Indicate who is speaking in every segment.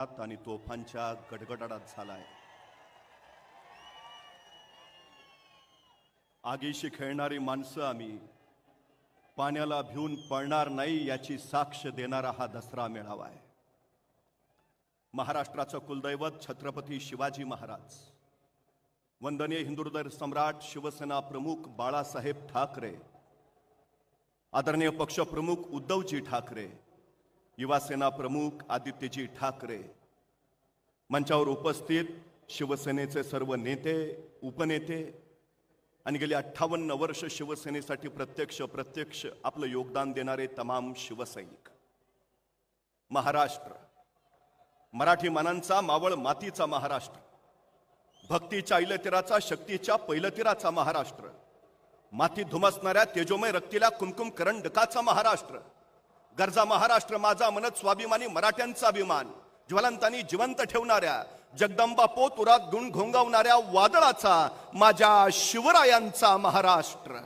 Speaker 1: आणि तोफांच्या गडगडाटात झालाय। आगीशी खेळणारी माणसं आम्ही, पाण्याला भिवून पळणार नाही याची साक्ष देणारा हा दसरा मेळावा आहे। महाराष्ट्राचं कुलदैवत छत्रपती शिवाजी महाराज, वंदनीय हिंदुहृदय सम्राट शिवसेना प्रमुख बाळासाहेब ठाकरे, आदरणीय पक्षप्रमुख उद्धवजी ठाकरे, युवासेना प्रमुख आदित्यजी ठाकरे, मंचावर उपस्थित शिवसेनेचे सर्व नेते, उपनेते आणि गेली 58 वर्ष शिवसेनेसाठी प्रत्यक्ष आपलं योगदान देणारे तमाम शिवसैनिक। महाराष्ट्र मराठी मानांचा, मावळ मातीचा महाराष्ट्र, भक्तीच्या ऐलतिराचा, शक्तीच्या पैलतिराचा महाराष्ट्र, माती धुमसणाऱ्या तेजोमय रक्तीला कुमकुम करंडकाचा महाराष्ट्र, गरजा महाराष्ट्र माझा मनत स्वाभिमानी मराठ्यांचा अभिमान, ज्वलंतानी जिवंत ठेवणाऱ्या जगदंबा पोत उरात गुण घोंगावणाऱ्या वादळाचा माझ्या शिवरायांचा महाराष्ट्र।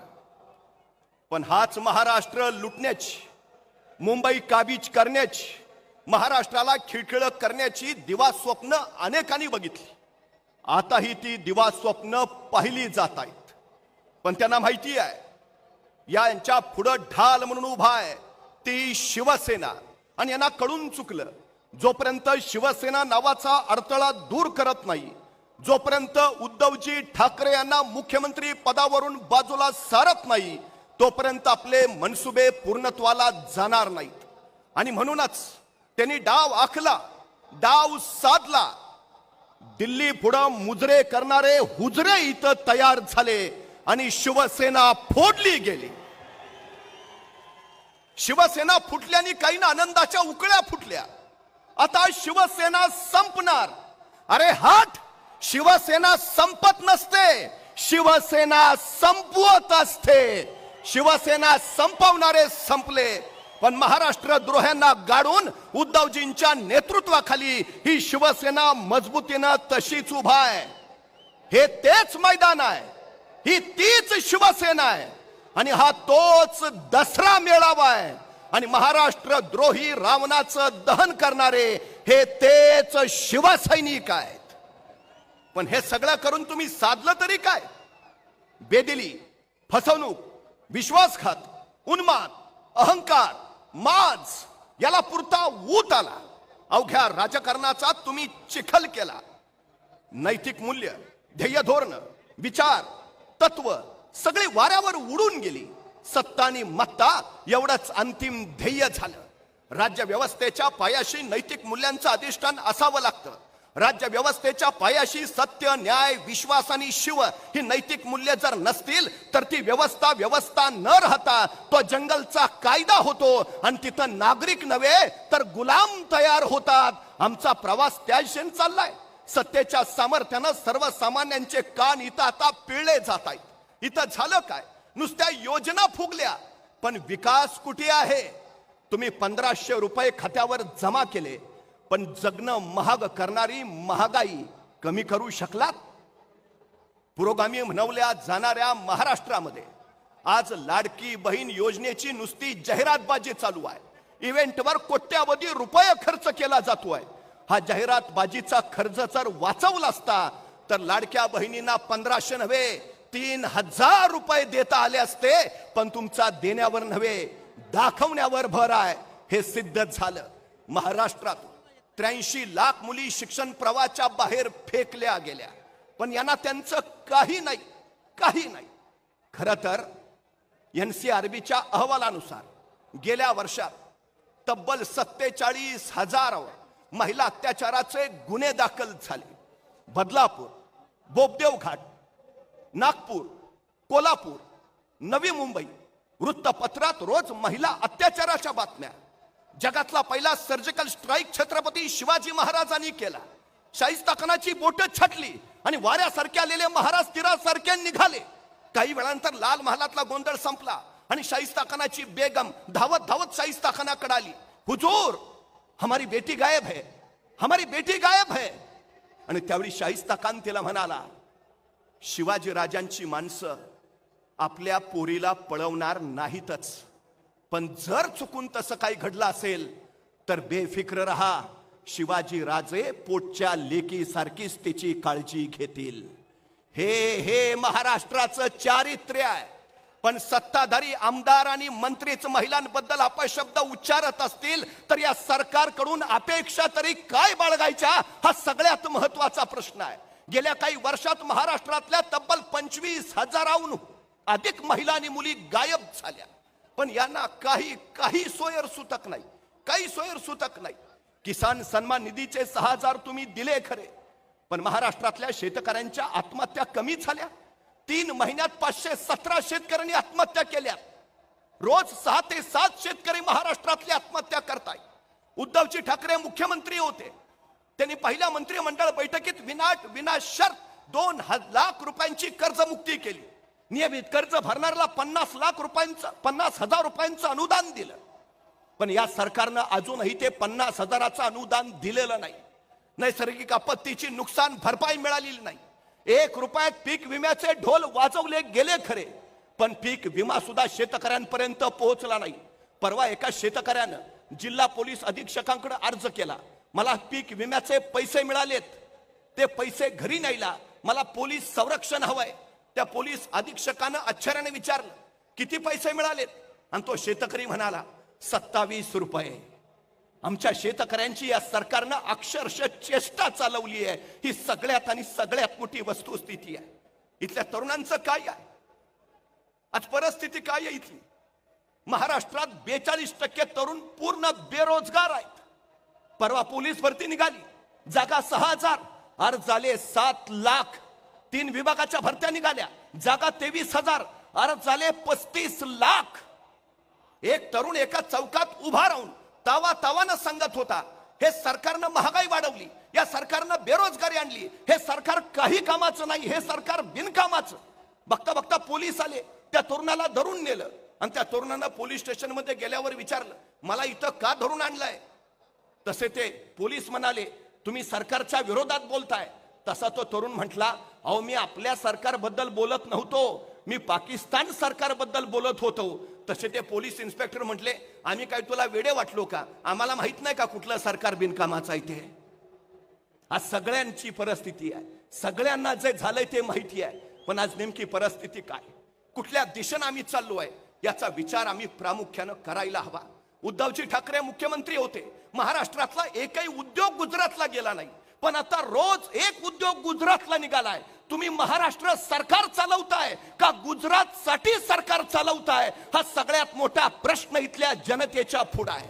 Speaker 1: पण हाच महाराष्ट्र लुटण्याची, मुंबई काबीज करण्याची, महाराष्ट्राला खिळखिळ करण्याची दिवा स्वप्न अनेकांनी बघितली। आताही ती दिवा स्वप्न पाहिली जात आहेत, पण त्यांना माहिती आहे यांच्या पुढे ढाल म्हणून उभा आहे ती शिवसेना। आणि यांना कळून चुकलं, जोपर्यंत शिवसेना नावाचा अडथळा दूर करत नाही, जोपर्यंत उद्धवजी ठाकरे यांना मुख्यमंत्री पदावरून बाजूला सारत नाही, तोपर्यंत आपले मनसुबे पूर्णत्वाला जाणार नाहीत। आणि म्हणूनच त्यांनी डाव आखला, डाव साधला। दिल्ली पुढे मुजरे करणारे हुजरे इथं तयार झाले आणि शिवसेना फोडली गेली। शिवसेना फुटल्याने काही ना आनंदाच्या उकळ्या फुटल्या। आता शिवसेना संपणार। अरे हट, शिवसेना संपत नसते, शिवसेना संपवत असते। शिवसेना संपवणारे संपले, पण महाराष्ट्र द्रोह्यांना गाडून उद्धवजींच्या नेतृत्वाखाली ही शिवसेना मजबूतीने तशीच उभा आहे। हे तेच मैदान आहे, ही तीच शिवसेना आहे आणि हा तोच दसरा मेळावा आहे। आणि महाराष्ट्र द्रोही रावणाचं दहन करणारे हे तेच शिवसैनिक आहेत। पण हे सगळं करून तुम्ही साधलं तरी काय? बेदिली, फसवणूक, विश्वासघात, उन्माद, अहंकार, माज याला पुरता ऊत आला। अवघ्या राजकारणाचा तुम्ही चिखल केला। नैतिक मूल्य, ध्येय, धोरण, विचार, तत्व सगळी वाऱ्यावर उडून गेली। सत्ता आणि मत्ता एवढंच अंतिम ध्येय झालं। राज्य व्यवस्थेच्या पायाशी नैतिक मूल्यांचं अधिष्ठान असावं लागतं। राज्य व्यवस्थेच्या पायाशी सत्य, न्याय, विश्वास आणि शिव ही नैतिक मूल्य जर नसतील तर ती व्यवस्था न राहता तो जंगलचा कायदा होतो आणि तिथं नागरिक नव्हे तर गुलाम तयार होतात। आमचा प्रवास त्या दिशेने चाललाय। सत्तेच्या सामर्थ्यानं सर्वसामान्यांचे कान इथं आता पिळले जात आहेत। इथं झालं काय? नुसत्या योजना फुगल्या, पण विकास कुठे आहे? तुम्ही 1500 रुपये खात्यावर जमा केले, पण जगणं महाग करणारी महागाई कमी करू शकलात? पुरोगामी म्हणवल्या जाणाऱ्या महाराष्ट्रामध्ये आज लाडकी बहीण योजनेची नुसती जाहिरातबाजी चालू आहे। इव्हेंटवर कोट्यावधी रुपये खर्च केला जातोय। हा जाहिरातबाजीचा खर्च जर वाचवला असता तर लाडक्या बहिणींना 1500 नव्हे 3000 रुपये देता आले असते। पण तुमचा देण्यावर नव्हे दाखवण्यावर भर आहे, हे सिद्ध झालं। महाराष्ट्रात 83 लाख मुली शिक्षण प्रवाहाच्या बाहेर फेकल्या गेल्या, पण यांना त्यांचं काही नाही। खरं तर NCRBच्या अहवालानुसार गेल्या वर्षात तब्बल 47,000 महिला अत्याचाराचे गुन्हे दाखल झाले। बदलापूर, बोपदेव घाट, नागपूर, कोल्हापूर, नवी मुंबई वृत्तपत्रात रोज महिला अत्याचाराच्या बातम्या। जगातला पहिला सर्जिकल स्ट्राईक छत्रपती शिवाजी महाराजांनी केला। शाहिस्ताखानाची बोटं छटली आणि वाऱ्यासारखे आलेले महाराज तीरासारखे निघाले। काही वेळानंतर लाल महालातला गोंधळ संपला आणि शाहिस्ताखानाची बेगम धावत धावत शाहिस्ताखानाकडे आली। हुजूर, हमारी बेटी गायब है, हमारी बेटी गायब है। आणि त्यावेळी शाहिस्ताखान तिला म्हणाला, शिवाजी राजांची माणसं आपल्या पोरीला पळवणार नाहीतच, पण जर चुकून तसं काही घडलं असेल तर बेफिक्र रहा, शिवाजी राजे पोटच्या लेकीसारखीच तिची काळजी घेतील. हे महाराष्ट्राचं चारित्र्य आहे. पण सत्ताधारी आमदार आणि मंत्रीच महिलांबद्दल अपशब्द उच्चारत असतील तर या सरकारकडून अपेक्षा तरी काय बाळगायच्या, हा सगळ्यात महत्वाचा प्रश्न आहे. गेल्या काही वर्षात महाराष्ट्रातल्या तब्बल 25,000हून अधिक महिला आणि मुली गायब झाल्या. पण यांना काही सोयर सुतक नाही, काही सोयर सुतक नाही. किसान सन्मान निधीचे 6,000 तुम्ही दिले खरे, पण महाराष्ट्रातल्या शेतकऱ्यांच्या आत्महत्या कमी झाल्या. 3 महिन्यात 517 शेतकऱ्यांनी आत्महत्या केल्या. रोज 6 ते 7 शेतकरी महाराष्ट्रातले आत्महत्या करताय. उद्धवजी ठाकरे मुख्यमंत्री होते, त्यांनी पहिल्या मंत्रिमंडळ बैठकीत विना शर्त 2 लाख रुपयांची कर्जमुक्ती केली. नियमित कर्ज भरणाऱ्याला 50,000 रुपयांचं अनुदान दिलं. पण या सरकारनं अजूनही ते 50,000चं अनुदान दिलेलं नाही. नैसर्गिक आपत्तीची नुकसान भरपाई मिळालेली नाही. 1 रुपयात पीक विम्याचे ढोल वाजवले गेले खरे, पण पीक विमा सुद्धा शेतकऱ्यांपर्यंत पोहोचला नाही. परवा एका शेतकऱ्यानं जिल्हा पोलीस अधीक्षकांकडे अर्ज केला, मला पीक विम्याचे पैसे मिळालेत, ते पैसे घरी न्यायला मला पोलीस संरक्षण हवंय. त्या पोलीस अधीक्षकानं आश्चर्याने विचारलं, किती पैसे मिळालेत? आणि तो शेतकरी म्हणाला, 27 रुपये. आमच्या शेतकऱ्यांची या सरकारनं अक्षरशः चेष्टा चालवली आहे. ही सगळ्यात मोठी वस्तुस्थिती आहे. इथल्या तरुणांचं काय आहे आज परिस्थिती? काय आहे इथली? महाराष्ट्रात 42% तरुण पूर्ण बेरोजगार आहेत. परवा पोलीस भरती निघाली, जागा 6,000, अर्ज झाले 7 लाख. 3 विभागाच्या भरत्या निघाल्या, जागा 23,000, अर्ज झाले 35 लाख. एक तरुण एका चौकात उभा राहून तावानं सांगत होता, हे सरकारनं महागाई वाढवली, या सरकारनं बेरोजगारी आणली, हे सरकार काही कामाचं नाही, हे सरकार बिनकामाचं. बघता बघता पोलीस आले, त्या तरुणाला धरून नेलं. आणि त्या तरुणानं पोलीस स्टेशन मध्ये गेल्यावर विचारलं, मला इथं का धरून आणलंय? तसे ते पोलीस म्हणाले, तुम्ही सरकारच्या विरोधात बोलताय. तसा तो तरुण म्हटला, अहो मी आपल्या सरकारबद्दल बोलत नव्हतो, मी पाकिस्तान सरकारबद्दल बोलत होतो. तसे ते पोलीस इन्स्पेक्टर म्हटले, आम्ही काय तुला वेडे वाटलो का? आम्हाला माहित नाही का कुठलं सरकार बिनकामाचं आहे ते? आज सगळ्यांची परिस्थिती आहे, सगळ्यांना जे झालंय ते माहिती आहे. पण आज नेमकी परिस्थिती काय, कुठल्या दिशेने आम्ही चाललो आहे, याचा विचार आम्ही प्रामुख्यानं करायला हवा. उद्धवजी ठाकरे मुख्यमंत्री होते, महाराष्ट्रातला एकही उद्योग गुजरातला गेला नाही. पण आता रोज एक उद्योग गुजरातला निघालाय. तुम्ही महाराष्ट्र सरकार चालवताय का गुजरात साठी सरकार चालवताय, हा सगळ्यात मोठा प्रश्न इथल्या जनतेच्या पुढे आहे.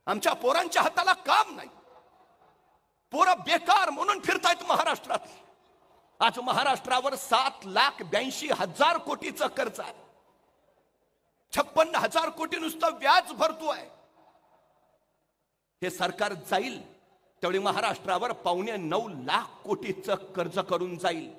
Speaker 1: आमच्या पोरांच्या हाताला काम नाही, पोरं बेकार म्हणून फिरतायत महाराष्ट्रात. आज महाराष्ट्रावर 7,82,000 कोटीचं कर्ज आहे. 56,000 कोटी नुसतं व्याज भरतोय. हे सरकार जाईल तेवढी महाराष्ट्रावर 8.25 लाख कोटीचं कर्ज करून जाईल.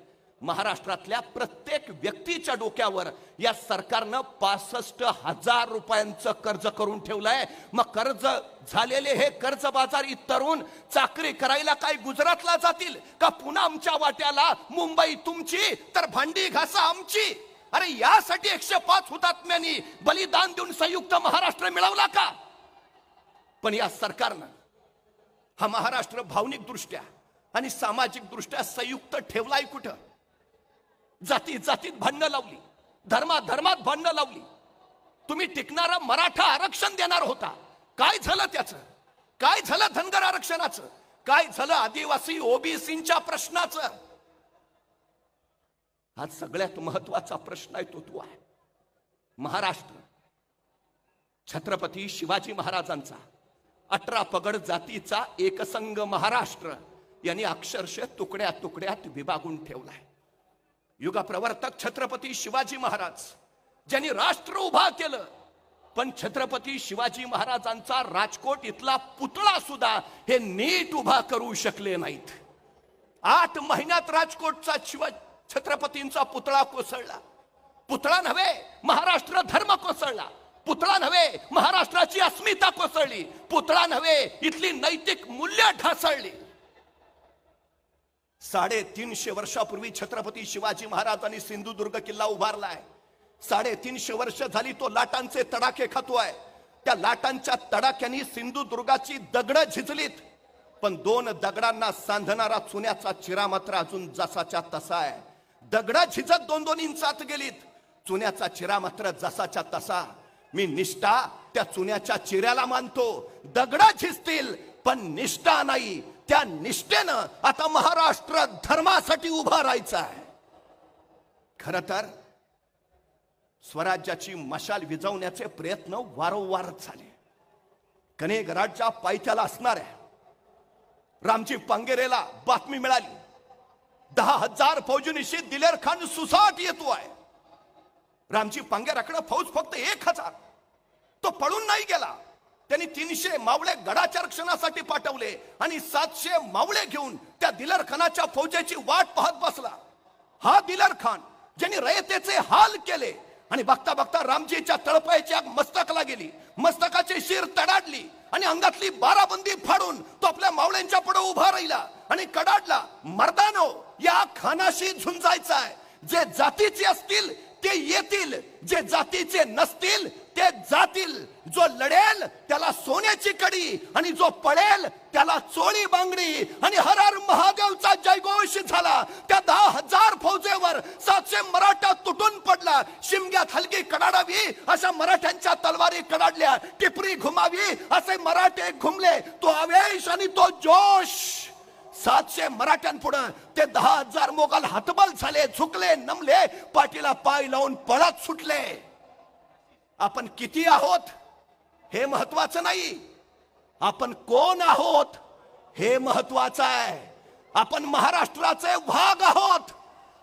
Speaker 1: महाराष्ट्रातल्या प्रत्येक व्यक्तीच्या डोक्यावर या सरकारनं 65,000 रुपयांचं कर्ज करून ठेवलंय. मग कर्ज झालेले हे कर्जबाजारी तरुण चाकरी करायला काय गुजरातला जातील का? पुन्हा आमच्या वाट्याला मुंबई तुमची तर भांडी घासा आमची. अरे यासाठी 105 हुतात्म्यांनी बलिदान देऊन संयुक्त महाराष्ट्र मिळवला का? पण या सरकारनं हा महाराष्ट्र भावनिक दृष्ट्या आणि सामाजिक दृष्ट्या संयुक्त ठेवलाय कुठं? जातीत भांडणं लावली, धर्मात भांडणं लावली. तुम्ही टिकणारा मराठा आरक्षण देणार होता, काय झालं त्याचं? काय झालं धनगर आरक्षणाचं? काय झालं आदिवासी ओबीसींच्या प्रश्नाचं? हा सगळ्यात महत्वाचा प्रश्न आहे तो आहे. महाराष्ट्र छत्रपती शिवाजी महाराजांचा 18 पगड जातीचा एकसंघ महाराष्ट्र यांनी अक्षरशः तुकड्यात विभागून ठेवलाय. युगप्रवर्तक छत्रपती शिवाजी महाराज ज्यांनी राष्ट्र उभा केलं, पण छत्रपती शिवाजी महाराजांचा राजकोट इथला पुतळा सुद्धा हे नीट उभा करू शकले नाहीत. 8 महिन्यात राजकोटचा छत्रपतींचा पुतळा कोसळला. पुतळा नव्हे, महाराष्ट्र धर्म कोसळला. पुतळा नव्हे, महाराष्ट्राची अस्मिता कोसळली. पुतळा नव्हे, इथली नैतिक मूल्य ढासळली. 350 वर्षापूर्वी छत्रपती शिवाजी महाराजांनी सिंधुदुर्ग किल्ला उभारलाय. 350 वर्ष झाली तो लाटांचे तडाखे खातोय. त्या लाटांच्या तडाख्याने सिंधुदुर्गाची दगडं झिजलीत, पण 2 दगडांना सांधणारा चुन्याचा चिरा मात्र अजून जसाच्या तसा आहे. दगडं झिजत 2-2 इंचात गेलीत, चुन्याचा चिरा मात्र जसाच्या तसा. मी निष्ठा त्या चुन्याच्या चिऱ्याला मानतो. दगडं झिजतील पण निष्ठा नाही. त्या निष्ठेनं आता महाराष्ट्र धर्मासाठी उभा राहायचा आहे. खर तर स्वराज्याची मशाल विझवण्याचे प्रयत्न वारंवार झाले. कनेगराडच्या पायथ्याला असणाऱ्या रामजी पांगेरेला बातमी मिळाली, 10,000 फौजीनिशी दिलेर खान सुसाट येतो आहे. रामजी पांगेराकडे फौज फक्त 1,000. तो पळून नाही गेला. त्यांनी 300 मावळे गडाच्या रक्षणासाठी पाठवले आणि 700 मावळे घेऊन त्या दिलेर खानाच्या फौजेची वाट पाहत बसला. हा दिलेर खान ज्यांनी रयतेचे हाल केले आणि बघता बघता रामजीच्या तळपायाची आग मस्तकाला गेली, मस्तकाची शिर तडाडली आणि अंगातली बाराबंदी फाडून तो आपल्या मावळ्यांच्या पुढे उभा राहिला आणि कडाडला, मर्दानो या खानाशी झुंजायचा आहे. जे जातीचे असतील ते येतील, जे जातीचे नसतील ते जातील. जो लढेल त्याला सोन्याची कडी आणि जो पळेल त्याला चोळी बांगडी. आणि हर हर महादेवचा जयघोष झाला. त्या 10,000 फौजेवर 700 मराठा तुटून पडला. शिमग्यात हलकी कडाडावी अशा मराठ्यांच्या तलवारी कडाडल्या, टिपरी घुमावी असे मराठे घुमले. तो आवेश आणि तो जोश 700 मराठ्यांपुढे ते 10,000 मोगल हतबल झाले, झुकले, नमले, पाठीला पाय लावून पळत सुटले. आपण किती आहोत हे महत्वाचं नाही, आपण कोण आहोत हे महत्वाचं आहे. आपण महाराष्ट्राचे भाग आहोत.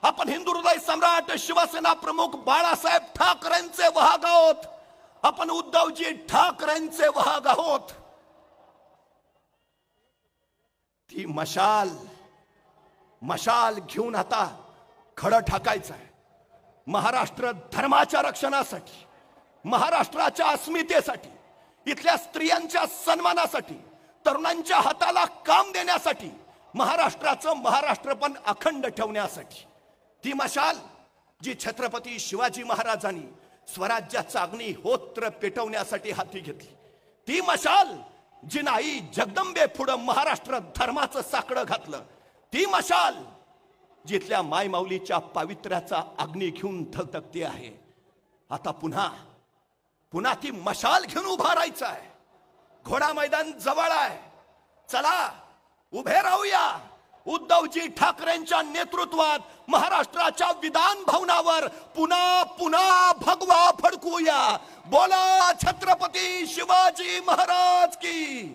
Speaker 1: आपण हिंदू हृदय सम्राट शिवसेना प्रमुख बाळासाहेब ठाकरेंचे वाहक आहोत. आपण उद्धवजी ठाकरेंचे वाहक आहोत. ती मशाल घेऊन आता खडं ठाकायचं आहे. महाराष्ट्र धर्माच्या रक्षणासाठी, महाराष्ट्राच्या अस्मितेसाठी, इथल्या स्त्रियांच्या सन्मानासाठी, तरुणांच्या हाताला काम देण्यासाठी, महाराष्ट्राचं महाराष्ट्रपण अखंड ठेवण्यासाठी. ती मशाल जी छत्रपती शिवाजी महाराजांनी स्वराज्याचा अग्निहोत्र पेटवण्यासाठी हाती घेतली, ती मशाल जी आई जगदंबे पुढे महाराष्ट्र धर्माचं साकडं घातलं, ती मशाल जिथल्या मायमाऊलीच्या पावित्र्याचा अग्नी घेऊन धगधगते आहे. आता पुन्हा ती मशाल घेऊन उभा राहायचं आहे. घोडा मैदान जवळ आहे. चला उभे राहूया. उद्धवजी ठाकरेंच्या नेतृत्वात महाराष्ट्राच्या विधान भवनावर पुन्हा भगवा फडकूया. बोला छत्रपती शिवाजी महाराज की.